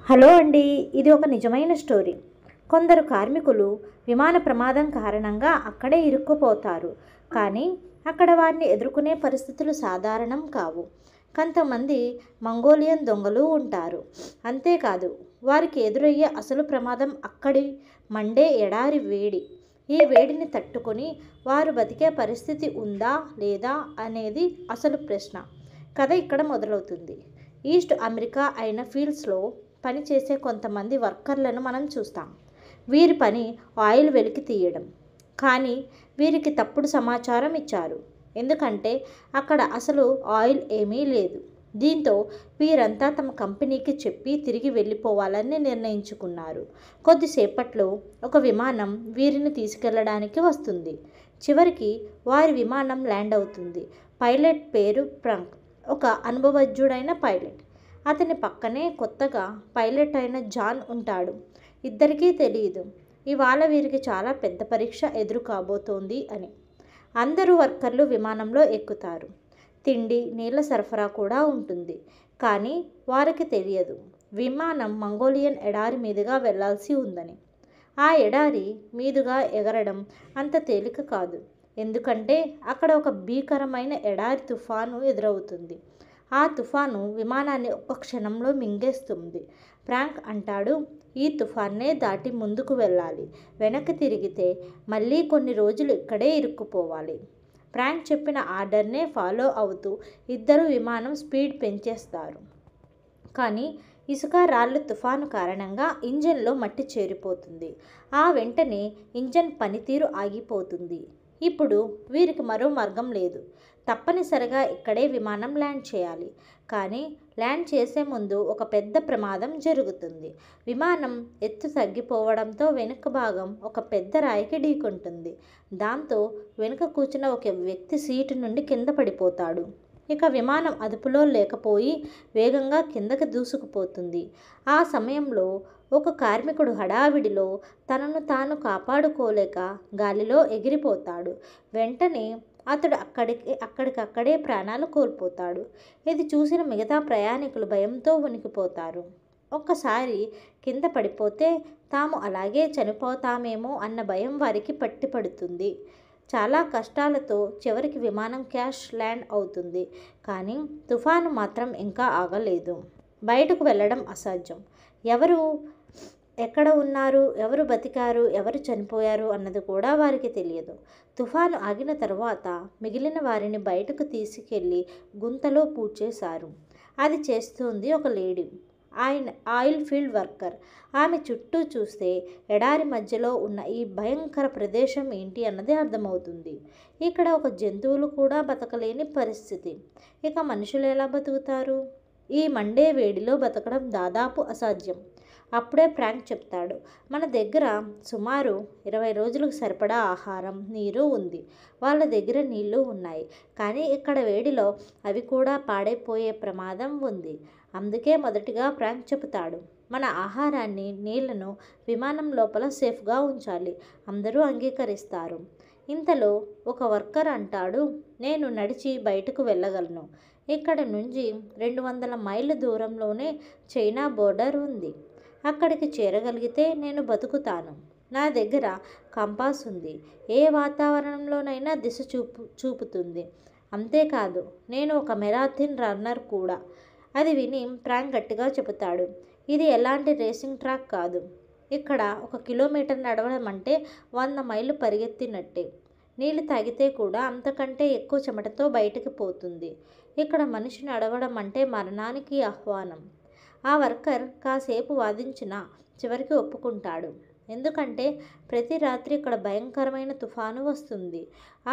Hello అండి, ఇది ఒక నిజమైన స్టోరీ. కొందరు కార్మికులు విమాన ప్రమాదం కారణంగా అక్కడే ఇరుక్కుపోతారు. కానీ అక్కడ వారిని ఎదుర్కొనే పరిస్థితులు సాధారణం కావు. కొంతమంది మంగోలియన్ దొంగలు ఉంటారు. అంతేకాదు, వారికి ఎదురయ్యే అసలు ప్రమాదం అక్కడి మండే ఎడారి వేడి. ఈ వేడిని తట్టుకొని వారు బతికే పరిస్థితి ఉందా లేదా అనేది అసలు ప్రశ్న. కథ ఇక్కడ మొదలవుతుంది. ఈస్ట్ అమెరికా అయిన ఫీల్డ్స్లో పనిచేసే కొంతమంది వర్కర్లను మనం చూస్తాం. వీరి పని ఆయిల్ వెలికి తీయడం. కానీ వీరికి తప్పుడు సమాచారం ఇచ్చారు. ఎందుకంటే అక్కడ అసలు ఆయిల్ ఏమీ లేదు. దీంతో వీరంతా తమ కంపెనీకి చెప్పి తిరిగి వెళ్ళిపోవాలని నిర్ణయించుకున్నారు. కొద్దిసేపట్లో ఒక విమానం వీరిని తీసుకెళ్లడానికి వస్తుంది. చివరికి వారి విమానం ల్యాండ్ అవుతుంది. పైలట్ పేరు ఫ్రాంక్, ఒక అనుభవజ్ఞుడైన పైలట్. అతని పక్కనే కొత్తగా పైలట్ అయిన జాన్ ఉంటాడు. ఇద్దరికీ తెలియదు ఇవాళ వీరికి చాలా పెద్ద పరీక్ష ఎదురు కాబోతోంది అని. అందరూ వర్కర్లు విమానంలో ఎక్కుతారు. తిండి, నీళ్ళ సరఫరా కూడా ఉంటుంది. కానీ వారికి తెలియదు విమానం మంగోలియన్ ఎడారి మీదుగా వెళ్లాల్సి ఉందని. ఆ ఎడారి మీదుగా ఎగరడం అంత తేలిక కాదు. ఎందుకంటే అక్కడ ఒక భీకరమైన ఎడారి తుఫాను ఎదురవుతుంది. ఆ తుఫాను విమానాన్ని ఒక్క క్షణంలో మింగేస్తుంది. ఫ్రాంక్ అంటాడు, ఈ తుఫాన్నే దాటి ముందుకు వెళ్ళాలి. వెనక్కి తిరిగితే మళ్ళీ కొన్ని రోజులు ఇక్కడే ఇరుక్కుపోవాలి. ఫ్రాంక్ చెప్పిన ఆర్డర్నే ఫాలో అవుతూ ఇద్దరు విమానం స్పీడ్ పెంచేస్తారు. కానీ ఇసుక రాళ్ళు తుఫాను కారణంగా ఇంజన్లో మట్టి చేరిపోతుంది. ఆ వెంటనే ఇంజన్ పనితీరు ఆగిపోతుంది. ఇప్పుడు వీరికి మరో మార్గం లేదు. తప్పనిసరిగా ఇక్కడే విమానం ల్యాండ్ చేయాలి. కానీ ల్యాండ్ చేసే ముందు ఒక పెద్ద ప్రమాదం జరుగుతుంది. విమానం ఎత్తు తగ్గిపోవడంతో వెనుక భాగం ఒక పెద్ద రాయికి ఢీకొంటుంది. దాంతో వెనుక కూర్చున్న ఒక వ్యక్తి సీటు నుండి కింద పడిపోతాడు. ఇక విమానం అదుపులో లేకపోయి వేగంగా కిందకి దూసుకుపోతుంది. ఆ సమయంలో ఒక కార్మికుడు హడావిడిలో తనను తాను కాపాడుకోలేక గాలిలో ఎగిరిపోతాడు. వెంటనే అతడు అక్కడికక్కడే ప్రాణాలు కోల్పోతాడు. ఇది చూసిన మిగతా ప్రయాణికులు భయంతో వణికిపోతారు. ఒక్కసారి కింద పడిపోతే తాము అలాగే చనిపోతామేమో అన్న భయం వారికి పట్టిపడుతుంది. చాలా కష్టాలతో చివరికి విమానం క్రాష్ ల్యాండ్ అవుతుంది. కానీ తుఫాను మాత్రం ఇంకా ఆగలేదు. బయటకు వెళ్ళడం అసాధ్యం. ఎవరు ఎక్కడ ఉన్నారు, ఎవరు బతికారు, ఎవరు చనిపోయారు అన్నది కూడా వారికి తెలియదు. తుఫాను ఆగిన తర్వాత మిగిలిన వారిని బయటకు తీసుకెళ్లి గుంతలో పూడ్చేశారు. అది చేస్తుంది ఒక లేడీ, ఆయిల్ ఫీల్డ్ వర్కర్. ఆమె చుట్టూ చూస్తే ఎడారి మధ్యలో ఉన్న ఈ భయంకర ప్రదేశం ఏంటి అన్నది అర్థమవుతుంది. ఇక్కడ ఒక జంతువులు కూడా బతకలేని పరిస్థితి. ఇక మనుషులు ఎలా బతుకుతారు? ఈ మండే వేడిలో బతకడం దాదాపు అసాధ్యం. అప్పుడే ఫ్రాంక్ చెప్తాడు, మన దగ్గర సుమారు 20 రోజులకు సరిపడా ఆహారం, నీరు ఉంది. వాళ్ళ దగ్గర నీళ్లు ఉన్నాయి. కానీ ఇక్కడ వేడిలో అవి కూడా పాడైపోయే ప్రమాదం ఉంది. అందుకే మొదటిగా ఫ్రాంక్ చెబుతాడు, మన ఆహారాన్ని, నీళ్లను విమానం లోపల సేఫ్గా ఉంచాలి. అందరూ అంగీకరిస్తారు. ఇంతలో ఒక వర్కర్ అంటాడు, నేను నడిచి బయటకు వెళ్ళగలను. ఇక్కడ నుంచి 200 మైళ్ళ దూరంలోనే చైనా బోర్డర్ ఉంది. అక్కడికి చేరగలిగితే నేను బతుకుతాను. నా దగ్గర కంపాస్ ఉంది. ఏ వాతావరణంలోనైనా దిశ చూపుతుంది. అంతేకాదు, నేను ఒక మెరాథన్ రన్నర్ కూడా. అది విని ఫ్రాంక్ గట్టిగా చెబుతాడు, ఇది ఎలాంటి రేసింగ్ ట్రాక్ కాదు. ఇక్కడ 1 కిలోమీటర్ నడవడం అంటే 100 మైళ్ళు పరిగెత్తినట్టే. నీళ్లు తాగితే కూడా అంతకంటే ఎక్కువ చెమటతో బయటకు పోతుంది. ఇక్కడ మనిషి నడవడం అంటే మరణానికి ఆహ్వానం. ఆ వర్కర్ కాసేపు వాదించినా చివరికి ఒప్పుకుంటాడు. ఎందుకంటే ప్రతి రాత్రి ఇక్కడ భయంకరమైన తుఫాను వస్తుంది.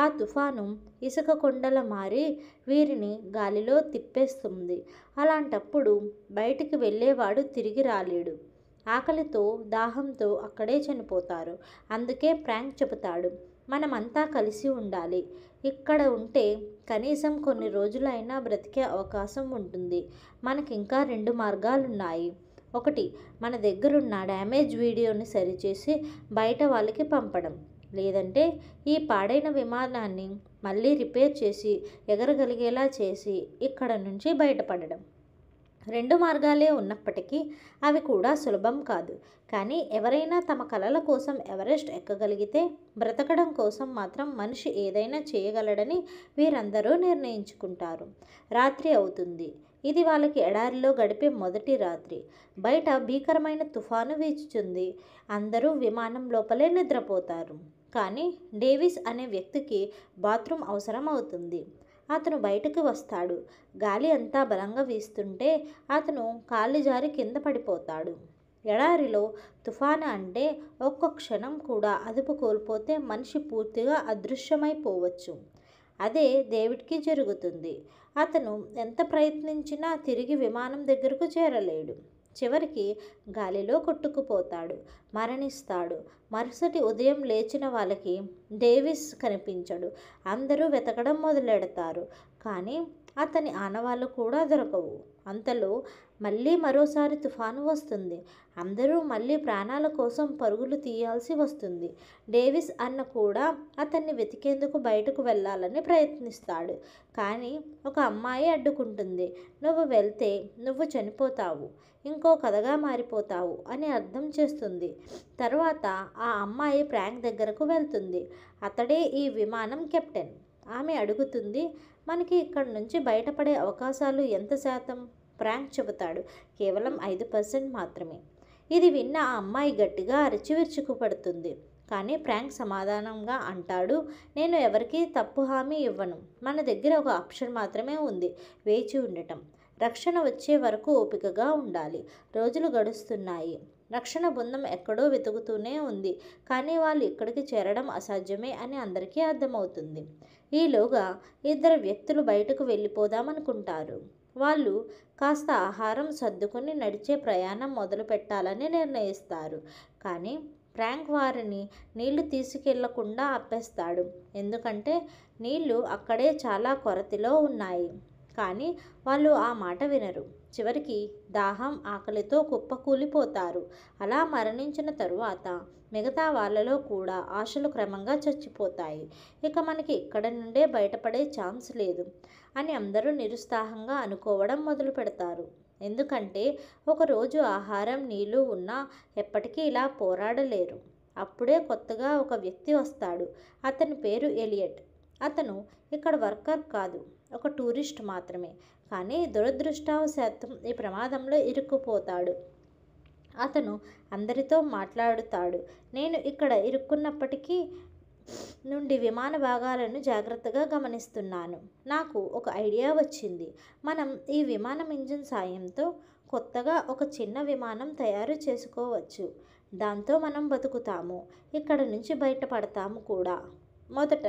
ఆ తుఫాను ఇసుక కొండల మారి వీరిని గాలిలో తిప్పేస్తుంది. అలాంటప్పుడు బయటికి వెళ్ళేవాడు తిరిగి రాలేడు. ఆకలితో, దాహంతో అక్కడే చనిపోతారు. అందుకే ఫ్రాంక్ చెబుతాడు, మనమంతా కలిసి ఉండాలి. ఇక్కడ ఉంటే కనీసం కొన్ని రోజులైనా బ్రతికే అవకాశం ఉంటుంది. మనకింకా 2 మార్గాలున్నాయి. ఒకటి, మన దగ్గరున్న డ్యామేజ్ వీడియోని సరిచేసి బయట వాళ్ళకి పంపడం. లేదంటే ఈ పాడైన విమానాన్ని మళ్ళీ రిపేర్ చేసి ఎగరగలిగేలా చేసి ఇక్కడ నుంచి బయటపడడం. రెండు మార్గాలే ఉన్నప్పటికీ అవి కూడా సులభం కాదు. కానీ ఎవరైనా తమ కలల కోసం ఎవరెస్ట్ ఎక్కగలిగితే బ్రతకడం కోసం మాత్రం మనిషి ఏదైనా చేయగలడని వీరందరూ నిర్ణయించుకుంటారు. రాత్రి అవుతుంది. ఇది వాళ్ళకి ఎడారిలో గడిపే మొదటి రాత్రి. బయట భీకరమైన తుఫాను వీచుతుంది. అందరూ విమానం లోపలే నిద్రపోతారు. కానీ డేవిస్ అనే వ్యక్తికి బాత్రూమ్ అవసరం అవుతుంది. అతను బయటకు వస్తాడు. గాలి అంతా బలంగా వీస్తుంటే అతను కాళ్ళు జారి కింద పడిపోతాడు. ఎడారిలో తుఫాను అంటే ఒక్క క్షణం కూడా అదుపు కోల్పోతే మనిషి పూర్తిగా అదృశ్యమైపోవచ్చు. అదే డేవిడ్కి జరుగుతుంది. అతను ఎంత ప్రయత్నించినా తిరిగి విమానం దగ్గరకు చేరలేడు. చివరికి గాలిలో కొట్టుకుపోతాడు, మరణిస్తాడు. మరుసటి ఉదయం లేచిన వాళ్ళకి డేవిస్ కనిపించడు. అందరూ వెతకడం మొదలెడతారు. కానీ అతని ఆనవాళ్ళు కూడా దొరకవు. అంతలో మళ్ళీ మరోసారి తుఫాను వస్తుంది. అందరూ మళ్ళీ ప్రాణాల కోసం పరుగులు తీయాల్సి వస్తుంది. డేవిస్ అన్న కూడా అతన్ని వెతికేందుకు బయటకు వెళ్ళాలని ప్రయత్నిస్తాడు. కానీ ఒక అమ్మాయి అడ్డుకుంటుంది. నువ్వు వెళ్తే నువ్వు చనిపోతావు, ఇంకో కథగా మారిపోతావు అని అర్థం చేస్తుంది. తర్వాత ఆ అమ్మాయి ఫ్రాంక్ దగ్గరకు వెళ్తుంది. అతడే ఈ విమానం కెప్టెన్. ఆమె అడుగుతుంది, మనకి ఇక్కడి నుంచి బయటపడే అవకాశాలు ఎంత శాతం? ఫ్రాంక్ చెబుతాడు, కేవలం 5% మాత్రమే. ఇది విన్న ఆ అమ్మాయి గట్టిగా అరిచి విరుచుకుపడుతుంది. కానీ ఫ్రాంక్ సమాధానంగా అంటాడు, నేను ఎవరికీ తప్పు హామీ ఇవ్వను. మన దగ్గర ఒక ఆప్షన్ మాత్రమే ఉంది, వేచి ఉండటం. రక్షణ వచ్చే వరకు ఓపికగా ఉండాలి. రోజులు గడుస్తున్నాయి. రక్షణ బృందం ఎక్కడో వెతుకుతూనే ఉంది. కానీ వాళ్ళు ఇక్కడికి చేరడం అసాధ్యమే అని అందరికీ అర్థమవుతుంది. ఈలోగా ఇద్దరు వ్యక్తులు బయటకు వెళ్ళిపోదామనుకుంటారు. వాళ్ళు కాస్త ఆహారం సర్దుకుని నడిచే ప్రయాణం మొదలు పెట్టాలని నిర్ణయిస్తారు. కానీ ఫ్రాంక్ వారిని నీళ్లు తీసుకెళ్లకుండా ఆపేస్తాడు. ఎందుకంటే నీళ్లు అక్కడే చాలా కొరతలో ఉన్నాయి. కానీ వాళ్ళు ఆ మాట వినరు. చివరికి దాహం ఆకలితో కుప్పకూలిపోతారు. అలా మరణించిన తరువాత మిగతా వాళ్ళలో కూడా ఆశలు క్రమంగా చచ్చిపోతాయి. ఇక మనకి ఇక్కడ నుండే బయటపడే ఛాన్స్ లేదు అని అందరూ నిరుత్సాహంగా అనుకోవడం మొదలు పెడతారు. ఎందుకంటే ఒకరోజు ఆహారం నీళ్లు ఉన్నా ఎప్పటికీ ఇలా పోరాడలేరు. అప్పుడే కొత్తగా ఒక వ్యక్తి వస్తాడు. అతని పేరు ఎలియట్. అతను ఇక్కడ వర్కర్ కాదు, ఒక టూరిస్ట్ మాత్రమే. కానీ దురదృష్టవశాత్తు ఈ ప్రమాదంలో ఇరుక్కుపోతాడు. అతను అందరితో మాట్లాడుతాడు. నేను ఇక్కడ ఇరుక్కున్నప్పటికీ నుండి విమాన భాగాలను జాగ్రత్తగా గమనిస్తున్నాను. నాకు ఒక ఐడియా వచ్చింది. మనం ఈ విమానం ఇంజిన్ సాయంతో కొత్తగా ఒక చిన్న విమానం తయారు చేసుకోవచ్చు. దాంతో మనం బతుకుతాము, ఇక్కడ నుంచి బయటపడతాము కూడా. మొదట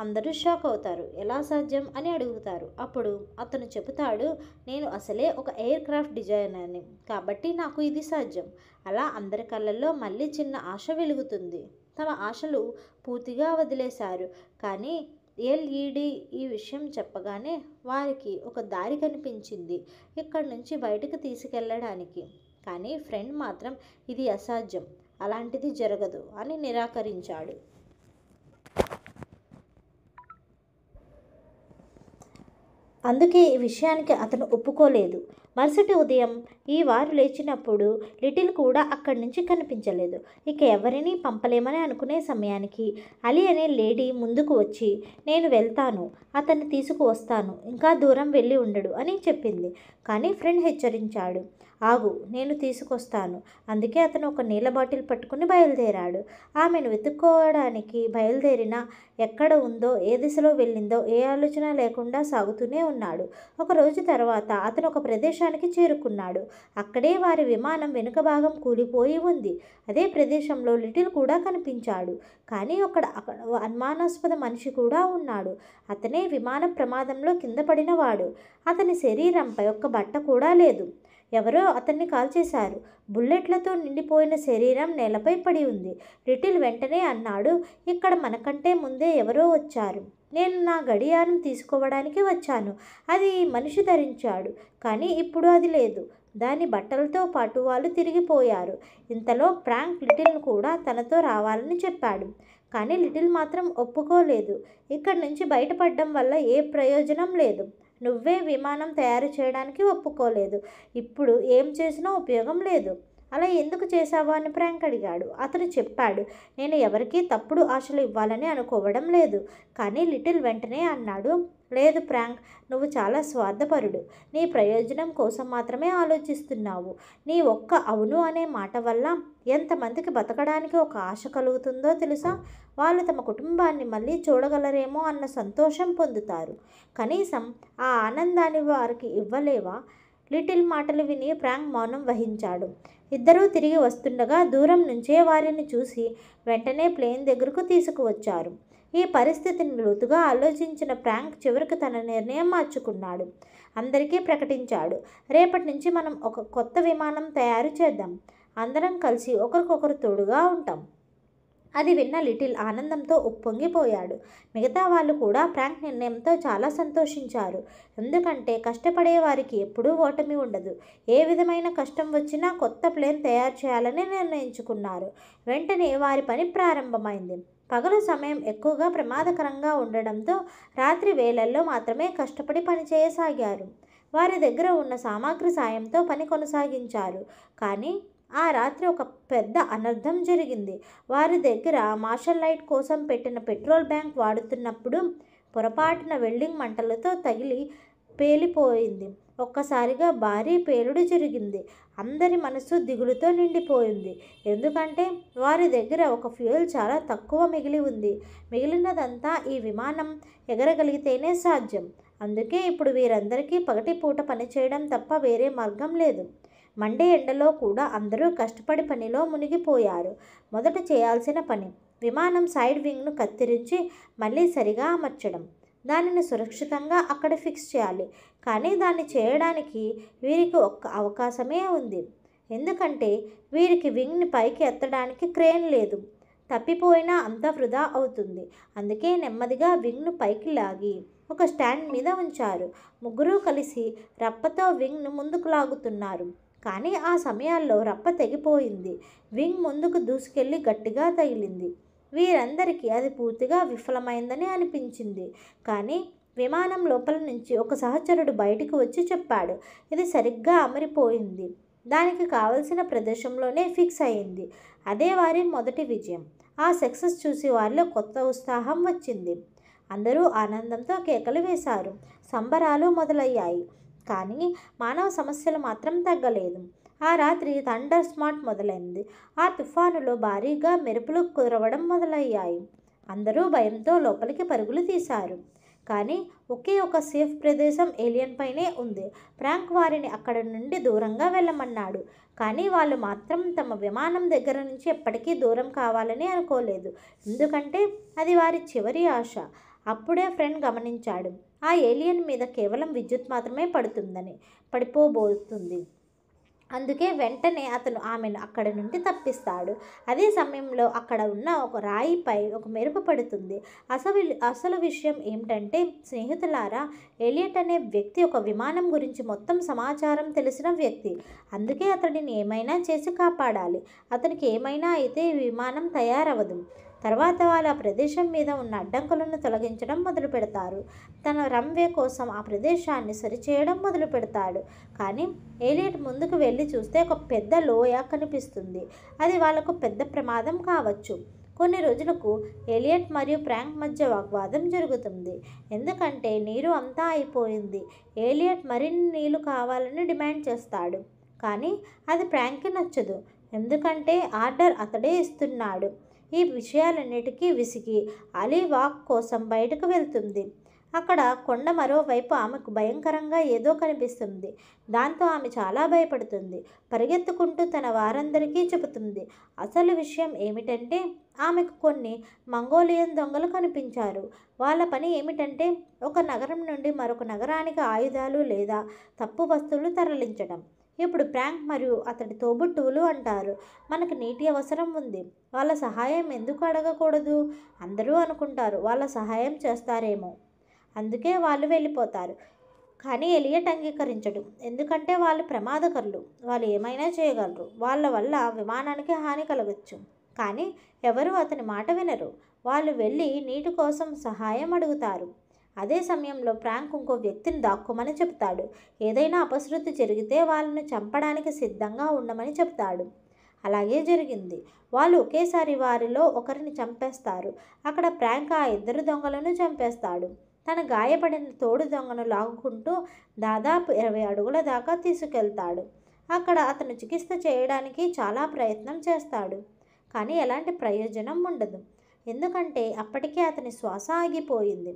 అందరూ షాక్ అవుతారు. ఎలా సాధ్యం అని అడుగుతారు. అప్పుడు అతను చెబుతాడు, నేను అసలే ఒక ఎయిర్ క్రాఫ్ట్ డిజైనర్ని, కాబట్టి నాకు ఇది సాధ్యం. అలా అందరి కళ్ళల్లో మళ్ళీ చిన్న ఆశ వెలుగుతుంది. తమ ఆశలు పూర్తిగా వదిలేశారు. కానీ ఎల్ఈడి ఈ విషయం చెప్పగానే వారికి ఒక దారి కనిపించింది ఇక్కడి నుంచి బయటకు తీసుకెళ్ళడానికి. కానీ ఫ్రెండ్ మాత్రం ఇది అసాధ్యం, అలాంటిది జరగదు అని నిరాకరించాడు. అందుకే ఈ విషయానికి అతను ఒప్పుకోలేదు. మరుసటి ఉదయం ఈ వారు లేచినప్పుడు లిటిల్ కూడా అక్కడి నుంచి కనిపించలేదు. ఇక ఎవరినీ పంపలేమని అనుకునే సమయానికి అలీ అనే లేడీ ముందుకు వచ్చి, నేను వెళ్తాను, అతన్ని తీసుకువస్తాను, ఇంకా దూరం వెళ్ళి ఉండడు అని చెప్పింది. కానీ ఫ్రెండ్ హెచ్చరించాడు, ఆగు, నేను తీసుకొస్తాను. అందుకే అతను ఒక నీళ్ళ బాటిల్ పట్టుకుని బయలుదేరాడు. ఆమెను వెతుక్కోవడానికి బయలుదేరినా ఎక్కడ ఉందో, ఏ దిశలో వెళ్ళిందో ఏ ఆలోచన లేకుండా సాగుతూనే ఉన్నాడు. ఒక రోజు తర్వాత అతను ఒక ప్రదేశానికి చేరుకున్నాడు. అక్కడే వారి విమానం వెనుక భాగం కూలిపోయి ఉంది. అదే ప్రదేశంలో లిటిల్ కూడా కనిపించాడు. కానీ అక్కడ అనుమానాస్పద మనిషి కూడా ఉన్నాడు. అతనే విమాన ప్రమాదంలో కింద పడినవాడు. అతని శరీరంపై ఒక్క బట్ట కూడా లేదు. ఎవరో అతన్ని కాల్చేశారు. బుల్లెట్లతో నిండిపోయిన శరీరం నేలపై పడి ఉంది. లిటిల్ వెంటనే అన్నాడు, ఇక్కడ మనకంటే ముందే ఎవరో వచ్చారు. నేను నా గడియారం తీసుకోవడానికి వచ్చాను. అది మనిషి ధరించాడు, కానీ ఇప్పుడు అది లేదు. దాని బట్టలతో పాటు వాళ్ళు తిరిగిపోయారు. ఇంతలో ఫ్రాంక్ లిటిల్ను కూడా తనతో రావాలని చెప్పాడు. కానీ లిటిల్ మాత్రం ఒప్పుకోలేదు. ఇక్కడి నుంచి బయటపడడం వల్ల ఏ ప్రయోజనం లేదు. నువ్వే విమానం తయారు చేయడానికి ఒప్పుకోలేదు. ఇప్పుడు ఏం చేసినా ఉపయోగం లేదు. అలా ఎందుకు చేశావు అని ఫ్రాంక్ అడిగాడు. అతను చెప్పాడు, నేను ఎవరికీ తప్పుడు ఆశలు ఇవ్వాలని అనుకోవడం లేదు. కానీ లిటిల్ వెంటనే అన్నాడు, లేదు ఫ్రాంక్, నువ్వు చాలా స్వార్థపరుడు. నీ ప్రయోజనం కోసం మాత్రమే ఆలోచిస్తున్నావు. నీ ఒక్క అవును అనే మాట వల్ల ఎంతమందికి బతకడానికి ఒక ఆశ కలుగుతుందో తెలుసా? వాళ్ళు తమ కుటుంబాన్ని మళ్ళీ చూడగలరేమో అన్న సంతోషం పొందుతారు. కనీసం ఆ ఆనందాన్ని వారికి ఇవ్వలేవా? లిటిల్ మాటలు విని ఫ్రాంక్ మౌనం వహించాడు. ఇద్దరూ తిరిగి వస్తుండగా దూరం నుంచే వారిని చూసి వెంటనే ప్లేన్ దగ్గరకు తీసుకువచ్చారు. ఈ పరిస్థితిని లోతుగా ఆలోచించిన ఫ్రాంక్ చివరికి తన నిర్ణయం మార్చుకున్నాడు. అందరికీ ప్రకటించాడు, రేపటి నుంచి మనం ఒక కొత్త విమానం తయారు చేద్దాం. అందరం కలిసి ఒకరికొకరు తోడుగా ఉంటాం. అది విన్న లిటిల్ ఆనందంతో ఉప్పొంగిపోయాడు. మిగతా వాళ్ళు కూడా ఫ్రాంక్ నిర్ణయంతో చాలా సంతోషించారు. ఎందుకంటే కష్టపడే వారికి ఎప్పుడూ ఓటమి ఉండదు. ఏ విధమైన కష్టం వచ్చినా కొత్త ప్లేన్ తయారు చేయాలని నిర్ణయించుకున్నారు. వెంటనే వారి పని ప్రారంభమైంది. పగలు సమయం ఎక్కువగా ప్రమాదకరంగా ఉండడంతో రాత్రి వేళల్లో మాత్రమే కష్టపడి పనిచేయసాగారు. వారి దగ్గర ఉన్న సామాగ్రి సాయంతో పని కొనసాగించారు. కానీ ఆ రాత్రి ఒక పెద్ద అనర్థం జరిగింది. వారి దగ్గర మార్షల్ లైట్ కోసం పెట్టిన పెట్రోల్ బ్యాంక్ వాడుతున్నప్పుడు పొరపాటున వెల్డింగ్ మంటలతో తగిలి పేలిపోయింది. ఒక్కసారిగా భారీ పేలుడు జరిగింది. అందరి మనసు దిగులుతో నిండిపోయింది. ఎందుకంటే వారి దగ్గర ఒక ఫ్యూయల్ చాలా తక్కువ మిగిలి ఉంది. మిగిలినదంతా ఈ విమానం ఎగరగలిగితేనే సాధ్యం. అందుకే ఇప్పుడు వీరందరికీ పగటిపూట పనిచేయడం తప్ప వేరే మార్గం లేదు. మండే ఎండలో కూడా అందరూ కష్టపడి పనిలో మునిగిపోయారు. మొదట చేయాల్సిన పని విమానం సైడ్ వింగ్ను కత్తిరించి మళ్ళీ సరిగా అమర్చడం. దానిని సురక్షితంగా అక్కడ ఫిక్స్ చేయాలి. కానీ దాన్ని చేయడానికి వీరికి ఒక్క అవకాశమే ఉంది. ఎందుకంటే వీరికి వింగ్ని పైకి ఎత్తడానికి క్రేన్ లేదు. తప్పిపోయినా అంత వృధా అవుతుంది. అందుకే నెమ్మదిగా వింగ్ను పైకి లాగి ఒక స్టాండ్ మీద ఉంచారు. ముగ్గురు కలిసి రప్పతో వింగ్ను ముందుకు లాగుతున్నారు. కానీ ఆ సమయాల్లో రప్ప తెగిపోయింది. వింగ్ ముందుకు దూసుకెళ్ళి గట్టిగా తగిలింది. వీరందరికీ అది పూర్తిగా విఫలమైందని అనిపించింది. కానీ విమానం లోపల నుంచి ఒక సహచరుడు బయటికి వచ్చి చెప్పాడు, ఇది సరిగ్గా అమరిపోయింది. దానికి కావలసిన ప్రదేశంలోనే ఫిక్స్ అయింది. అదే వారి మొదటి విజయం. ఆ సక్సెస్ చూసి వారిలో కొత్త ఉత్సాహం వచ్చింది. అందరూ ఆనందంతో కేకలు వేశారు. సంబరాలు మొదలయ్యాయి. కానీ మానవ సమస్యలు మాత్రం తగ్గలేదు. ఆ రాత్రి థండర్ స్మార్ట్ మొదలైంది. ఆ తుఫానులో భారీగా మెరుపులు కురవడం మొదలయ్యాయి. అందరూ భయంతో లోపలికి పరుగులు తీశారు. కానీ ఒకే ఒక సేఫ్ ప్రదేశం ఏలియన్ పైనే ఉంది. ఫ్రాంక్ వారిని అక్కడి నుండి దూరంగా వెళ్ళమన్నాడు. కానీ వాళ్ళు మాత్రం తమ విమానం దగ్గర నుంచి ఎప్పటికీ దూరం కావాలని అనుకోలేదు. ఎందుకంటే అది వారి చివరి ఆశ. అప్పుడే ఫ్రెండ్ గమనించాడు, ఆ ఏలియన్ మీద కేవలం విద్యుత్ మాత్రమే పడిపోబోతుంది. అందుకే వెంటనే అతను ఆమెను అక్కడి నుండి తప్పిస్తాడు. అదే సమయంలో అక్కడ ఉన్న ఒక రాయిపై ఒక మెరుపు పడుతుంది. అసలు విషయం ఏమిటంటే, స్నేహితులారా, ఎలియట్ అనే వ్యక్తి ఒక విమానం గురించి మొత్తం సమాచారం తెలిసిన వ్యక్తి. అందుకే అతడిని ఏమైనా చేసి కాపాడాలి. అతనికి ఏమైనా అయితే ఈ విమానం తయారవదు. తర్వాత వాళ్ళు ఆ ప్రదేశం మీద ఉన్న అడ్డంకులను తొలగించడం మొదలు పెడతారు. తన రన్వే కోసం ఆ ప్రదేశాన్ని సరిచేయడం మొదలు పెడతాడు. కానీ ఏలియట్ ముందుకు వెళ్ళి చూస్తే ఒక పెద్ద లోయ కనిపిస్తుంది. అది వాళ్ళకు పెద్ద ప్రమాదం కావచ్చు. కొన్ని రోజులకు ఏలియట్ మరియు ఫ్రాంక్ మధ్య వాగ్వాదం జరుగుతుంది. ఎందుకంటే నీరు అంతా అయిపోయింది. ఏలియట్ మరిన్ని నీళ్లు కావాలని డిమాండ్ చేస్తాడు. కానీ అది ఫ్రాంక్కి నచ్చదు. ఎందుకంటే ఆర్డర్ అతడే ఇస్తున్నాడు. ఈ విషయాలన్నిటికీ విసిగి అలీ వాక్ కోసం బయటకు వెళ్తుంది. అక్కడ కొండ మరోవైపు ఆమెకు భయంకరంగా ఏదో కనిపిస్తుంది. దాంతో ఆమె చాలా భయపడుతుంది. పరిగెత్తుకుంటూ తన వారందరికీ చెబుతుంది. అసలు విషయం ఏమిటంటే, ఆమెకు కొన్ని మంగోలియన్ దొంగలు కనిపించారు. వాళ్ళ పని ఏమిటంటే, ఒక నగరం నుండి మరొక నగరానికి ఆయుధాలు లేదా తప్పు వస్తువులు తరలించడం. ఇప్పుడు ఫ్రాంక్ మరియు అతడి తోబుట్టువులు అంటారు, మనకు నీటి అవసరం ఉంది. వాళ్ళ సహాయం ఎందుకు అడగకూడదు? అందరూ అనుకుంటారు వాళ్ళ సహాయం చేస్తారేమో, అందుకే వాళ్ళు వెళ్ళిపోతారు. కానీ ఎలియట్ అంగీకరించడు. ఎందుకంటే వాళ్ళు ప్రమాదకరులు. వాళ్ళు ఏమైనా చేయగలరు. వాళ్ళ వల్ల విమానానికి హాని కలగచ్చు. కానీ ఎవరు అతని మాట వినరు. వాళ్ళు వెళ్ళి నీటి కోసం సహాయం అడుగుతారు. అదే సమయంలో ఫ్రాంక్ ఇంకో వ్యక్తిని దాక్కోమని చెప్తాడు. ఏదైనా అపశృతి జరిగితే వాళ్ళను చంపడానికి సిద్ధంగా ఉండమని చెప్తాడు. అలాగే జరిగింది. వాళ్ళు ఒకేసారి వారిలో ఒకరిని చంపేస్తారు. అక్కడ ఫ్రాంక్ ఆ ఇద్దరు దొంగలను చంపేస్తాడు. తన గాయపడిన తోడు దొంగను లాగుకుంటూ దాదాపు 20 అడుగుల దాకా తీసుకెళ్తాడు. అక్కడ అతను చికిత్స చేయడానికి చాలా ప్రయత్నం చేస్తాడు. కానీ ఎలాంటి ప్రయోజనం ఉండదు. ఎందుకంటే అప్పటికే అతని శ్వాస ఆగిపోయింది.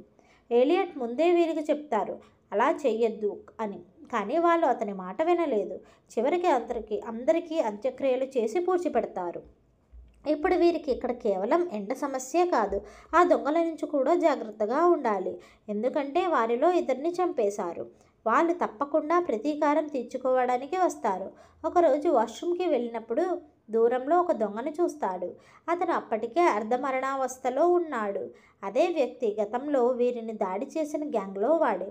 ఏలియట్ ముందే వీరికి చెప్తారు అలా చెయ్యొద్దు అని. కానీ వాళ్ళు అతని మాట వినలేదు. చివరికి అందరికీ అంత్యక్రియలు చేసి పూడ్చిపెడతారు. ఇప్పుడు వీరికి ఇక్కడ కేవలం ఎండ సమస్యే కాదు, ఆ దొంగల నుంచి కూడా జాగ్రత్తగా ఉండాలి. ఎందుకంటే వారిలో ఇద్దరిని చంపేశారు. వాళ్ళు తప్పకుండా ప్రతీకారం తీర్చుకోవడానికి వస్తారు. ఒకరోజు వాష్రూమ్కి వెళ్ళినప్పుడు దూరంలో ఒక దొంగను చూస్తాడు. అతను అప్పటికే అర్ధమరణావస్థలో ఉన్నాడు. అదే వ్యక్తి గతంలో వీరిని దాడి చేసిన గ్యాంగ్లో వాడే.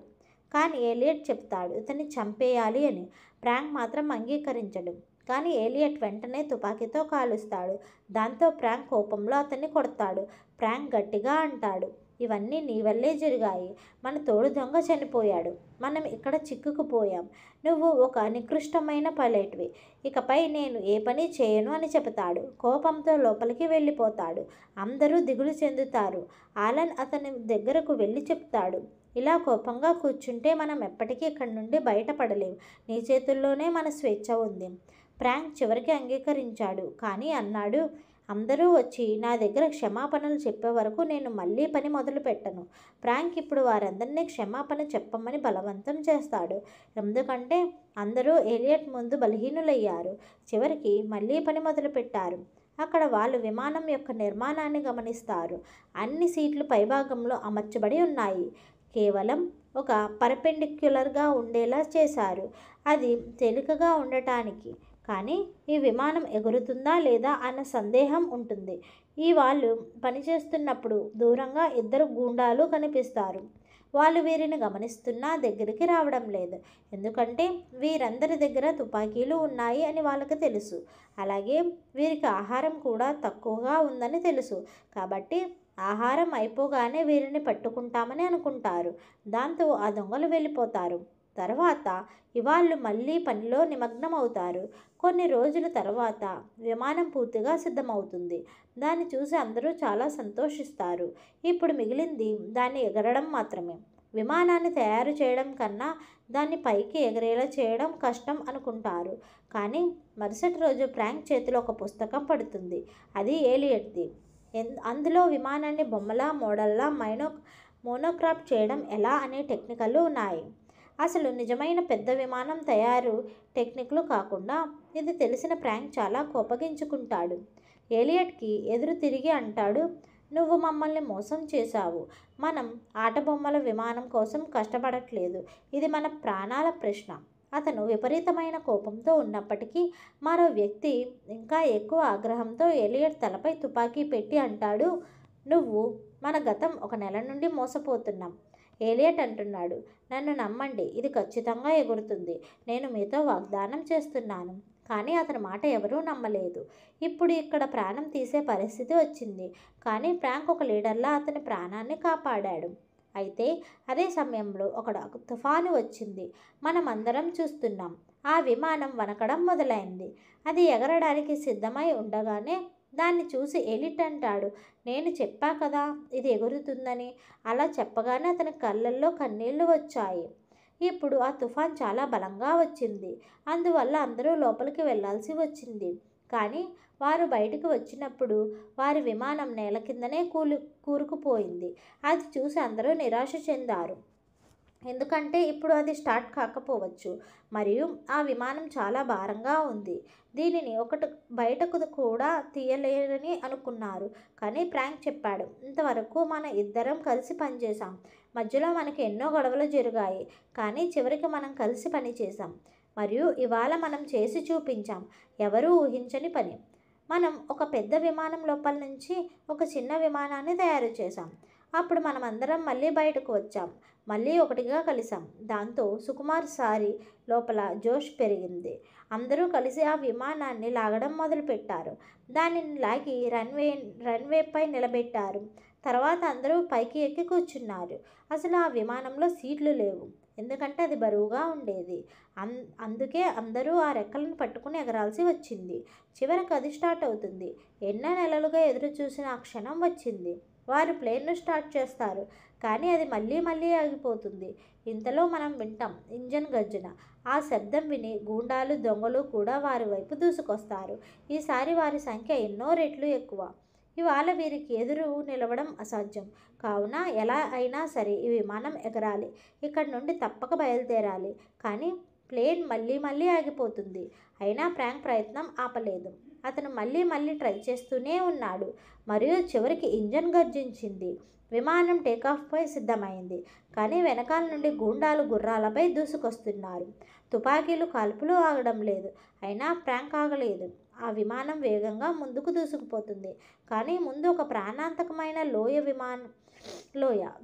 కానీ ఏలియట్ చెప్తాడు ఇతన్ని చంపేయాలి అని. ఫ్రాంక్ మాత్రం అంగీకరించడు. కానీ ఏలియట్ వెంటనే తుపాకీతో కాలుస్తాడు. దాంతో ఫ్రాంక్ కోపంలో అతన్ని కొడతాడు. ఫ్రాంక్ గట్టిగా అంటాడు, ఇవన్నీ నీ వల్లే జరిగాయి. మన తోడు దొంగ చనిపోయాడు. మనం ఇక్కడ చిక్కుకుపోయాం. నువ్వు ఒక నికృష్టమైన పైలట్వి. ఇకపై నేను ఏ పని చేయను అని చెబుతాడు. కోపంతో లోపలికి వెళ్ళిపోతాడు. అందరూ దిగులు చెందుతారు. ఆలన్ అతని దగ్గరకు వెళ్ళి చెప్తాడు, ఇలా కోపంగా కూర్చుంటే మనం ఎప్పటికీ ఇక్కడి నుండి బయటపడలేం. నీ చేతుల్లోనే మన స్వేచ్ఛ ఉంది. ఫ్రాంక్ చివరికి అంగీకరించాడు. కానీ అన్నాడు, అందరూ వచ్చి నా దగ్గర క్షమాపణలు చెప్పే వరకు నేను మళ్ళీ పని మొదలు పెట్టను. ఫ్రాంక్ ఇప్పుడు వారందరినీ క్షమాపణ చెప్పమని బలవంతం చేస్తాడు. ఎందుకంటే అందరూ ఏలియట్ ముందు బలహీనులయ్యారు. చివరికి మళ్ళీ పని మొదలుపెట్టారు. అక్కడ వాళ్ళు విమానం యొక్క నిర్మాణాన్ని గమనిస్తారు. అన్ని సీట్లు పైభాగంలో అమర్చబడి ఉన్నాయి. కేవలం ఒక పర్పెండిక్యులర్గా ఉండేలా చేశారు, అది తేలికగా ఉండటానికి. కానీ ఈ విమానం ఎగురుతుందా లేదా అన్న సందేహం ఉంటుంది. ఈ వాళ్ళు పనిచేస్తున్నప్పుడు దూరంగా ఇద్దరు గూండాలు కనిపిస్తారు. వాళ్ళు వీరిని గమనిస్తున్నా దగ్గరికి రావడం లేదు. ఎందుకంటే వీరందరి దగ్గర తుపాకీలు ఉన్నాయి అని వాళ్ళకి తెలుసు. అలాగే వీరికి ఆహారం కూడా తక్కువగా ఉందని తెలుసు. కాబట్టి ఆహారం అయిపోగానే వీరిని పట్టుకుంటామని అనుకుంటారు. దాంతో ఆ దొంగలు వెళ్ళిపోతారు. తర్వాత ఇవాళ్ళు మళ్ళీ పనిలో నిమగ్నం అవుతారు. కొన్ని రోజుల తర్వాత విమానం పూర్తిగా సిద్ధమవుతుంది. దాన్ని చూసి అందరూ చాలా సంతోషిస్తారు. ఇప్పుడు మిగిలింది దాన్ని ఎగరడం మాత్రమే. విమానాన్ని తయారు చేయడం కన్నా దాన్ని పైకి ఎగరేలా చేయడం కష్టం అనుకుంటారు. కానీ మరుసటి రోజు ఫ్రాంక్ చేతిలో ఒక పుస్తకం పడుతుంది. అది ఏలియట్ది. అందులో విమానాన్ని బొమ్మలా మోడల్లా మోనోక్రాప్ చేయడం ఎలా అనే టెక్నికలు ఉన్నాయి. అసలు నిజమైన పెద్ద విమానం తయారు టెక్నిక్లు కాకుండా ఇది తెలిసిన ఫ్రాంక్ చాలా కోపగించుకుంటాడు. ఏలియట్కి ఎదురు తిరిగి అంటాడు, నువ్వు మమ్మల్ని మోసం చేశావు. మనం ఆటబొమ్మల విమానం కోసం కష్టపడట్లేదు. ఇది మన ప్రాణాల ప్రశ్న. అతను విపరీతమైన కోపంతో ఉన్నప్పటికీ మరో వ్యక్తి ఇంకా ఎక్కువ ఆగ్రహంతో ఏలియట్ తలపై తుపాకీ పెట్టి అంటాడు, నువ్వు మన గతం 1 నెల నుండి మోసపోతున్నాం. ఏలియట్ అంటున్నాడు, నన్ను నమ్మండి, ఇది ఖచ్చితంగా ఎగురుతుంది. నేను మీతో వాగ్దానం చేస్తున్నాను. కానీ అతని మాట ఎవరూ నమ్మలేదు. ఇప్పుడు ఇక్కడ ప్రాణం తీసే పరిస్థితి వచ్చింది. కానీ ఫ్రాంక్ ఒక లీడర్లా అతని ప్రాణాన్ని కాపాడాడు. అయితే అదే సమయంలో ఒక తుఫాను వచ్చింది. మనమందరం చూస్తున్నాం. ఆ విమానం వణకడం మొదలైంది. అది ఎగరడానికి సిద్ధమై ఉండగానే దాన్ని చూసి ఎలిట్ అంటాడు, నేను చెప్పా కదా ఇది ఎగురుతుందని. అలా చెప్పగానే అతని కళ్ళల్లో కన్నీళ్లు వచ్చాయి. ఇప్పుడు ఆ తుఫాన్ చాలా బలంగా వచ్చింది. అందువల్ల అందరూ లోపలికి వెళ్ళాల్సి వచ్చింది. కానీ వారు బయటకు వచ్చినప్పుడు వారి విమానం నేల కిందనే కూరుకుపోయింది. అది చూసి అందరూ నిరాశ చెందారు. ఎందుకంటే ఇప్పుడు అది స్టార్ట్ కాకపోవచ్చు. మరియు ఆ విమానం చాలా భారంగా ఉంది. దీనిని బయటకు కూడా తీయలేరని అనుకున్నారు. కానీ ఫ్రాంక్ చెప్పాడు, ఇంతవరకు మన ఇద్దరం కలిసి పనిచేసాం. మధ్యలో మనకి ఎన్నో గొడవలు జరిగాయి. కానీ చివరికి మనం కలిసి పనిచేసాం. మరియు ఇవాళ మనం చేసి చూపించాం. ఎవరూ ఊహించని పని. మనం ఒక పెద్ద విమానం లోపల నుంచి ఒక చిన్న విమానాన్ని తయారు చేశాం. అప్పుడు మనమందరం మళ్ళీ బయటకు వచ్చాం. మళ్ళీ ఒకటిగా కలిసాం. దాంతో సుకుమార్ సారి లోపల జోష్ పెరిగింది. అందరూ కలిసి ఆ విమానాన్ని లాగడం మొదలుపెట్టారు. దానిని లాగి రన్వేపై నిలబెట్టారు. తర్వాత అందరూ పైకి ఎక్కి కూర్చున్నారు. అసలు ఆ విమానంలో సీట్లు లేవు, ఎందుకంటే అది బరువుగా ఉండేది. అందుకే అందరూ ఆ రెక్కలను పట్టుకుని ఎగరాల్సి వచ్చింది. చివరికి అది స్టార్ట్ అవుతుంది. ఎన్నో నెలలుగా ఎదురు చూసిన ఆ క్షణం వచ్చింది. వారు ప్లేన్ను స్టార్ట్ చేస్తారు, కానీ అది మళ్ళీ మళ్ళీ ఆగిపోతుంది. ఇంతలో మనం వింటాం ఇంజన్ గర్జన. ఆ శబ్దం విని గూండాలు, దొంగలు కూడా వారి వైపు దూసుకొస్తారు. ఈసారి వారి సంఖ్య ఎన్నో రెట్లు ఎక్కువ. ఇవాళ వీరికి ఎదురు నిలవడం అసాధ్యం. కావున ఎలా అయినా సరే ఈ విమానం ఎగరాలి, ఇక్కడి నుండి తప్పక బయలుదేరాలి. కానీ ప్లేన్ మళ్ళీ మళ్ళీ ఆగిపోతుంది. అయినా ప్రాంక్ ప్రయత్నం ఆపలేదు. అతను మళ్ళీ మళ్ళీ ట్రై చేస్తూనే ఉన్నాడు. మరియు చివరికి ఇంజన్ గర్జించింది. విమానం టేకాఫ్పై సిద్ధమైంది. కానీ వెనకాల నుండి గూండాలు గుర్రాలపై దూసుకొస్తున్నారు. తుపాకీలు కాల్పులు ఆగడం లేదు. అయినా ప్రాంక్ ఆగలేదు. ఆ విమానం వేగంగా ముందుకు దూసుకుపోతుంది. కానీ ముందు ఒక ప్రాణాంతకమైన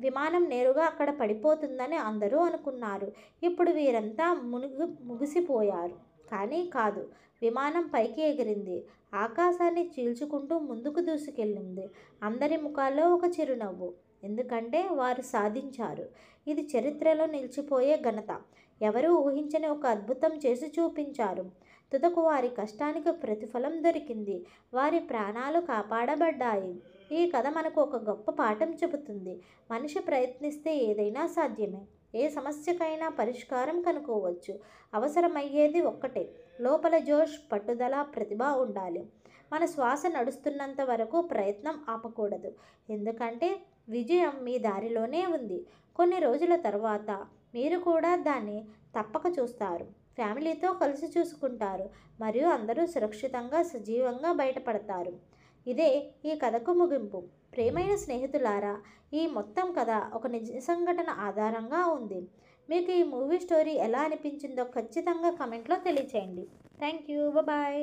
విమానం నేరుగా అక్కడ పడిపోతుందని అందరూ అనుకున్నారు. ఇప్పుడు వీరంతా ముగిసిపోయారు. కానీ కాదు. విమానం పైకి ఎగిరింది. ఆకాశాన్ని చీల్చుకుంటూ ముందుకు దూసుకెళ్ళింది. అందరి ముఖాల్లో ఒక చిరునవ్వు. ఎందుకంటే వారు సాధించారు. ఇది చరిత్రలో నిలిచిపోయే ఘనత. ఎవరూ ఊహించని ఒక అద్భుతం చేసి చూపించారు. తుదకు వారి కష్టానికి ప్రతిఫలం దొరికింది. వారి ప్రాణాలు కాపాడబడ్డాయి. ఈ కథ మనకు ఒక గొప్ప పాఠం చెబుతుంది. మనిషి ప్రయత్నిస్తే ఏదైనా సాధ్యమే. ఏ సమస్యకైనా పరిష్కారం కనుక్కోవచ్చు. అవసరమయ్యేది ఒక్కటే, లోపల జోష్, పట్టుదల, ప్రతిభ ఉండాలి. మన శ్వాస నడుస్తున్నంత వరకు ప్రయత్నం ఆపకూడదు. ఎందుకంటే విజయం మీ దారిలోనే ఉంది. కొన్ని రోజుల తర్వాత మీరు కూడా దాన్ని తప్పక చూస్తారు. ఫ్యామిలీతో కలిసి చూసుకుంటారు. మరియు అందరూ సురక్షితంగా, సజీవంగా బయటపడతారు. ఇదే ఈ కథకు ముగింపు. ప్రియమైన స్నేహితులారా, ఈ మొత్తం కథ ఒక నిజ సంఘటన ఆధారంగా ఉంది. మీకు ఈ మూవీ స్టోరీ ఎలా అనిపించిందో ఖచ్చితంగా కమెంట్లో తెలియచేయండి. Thank you. బాయ్.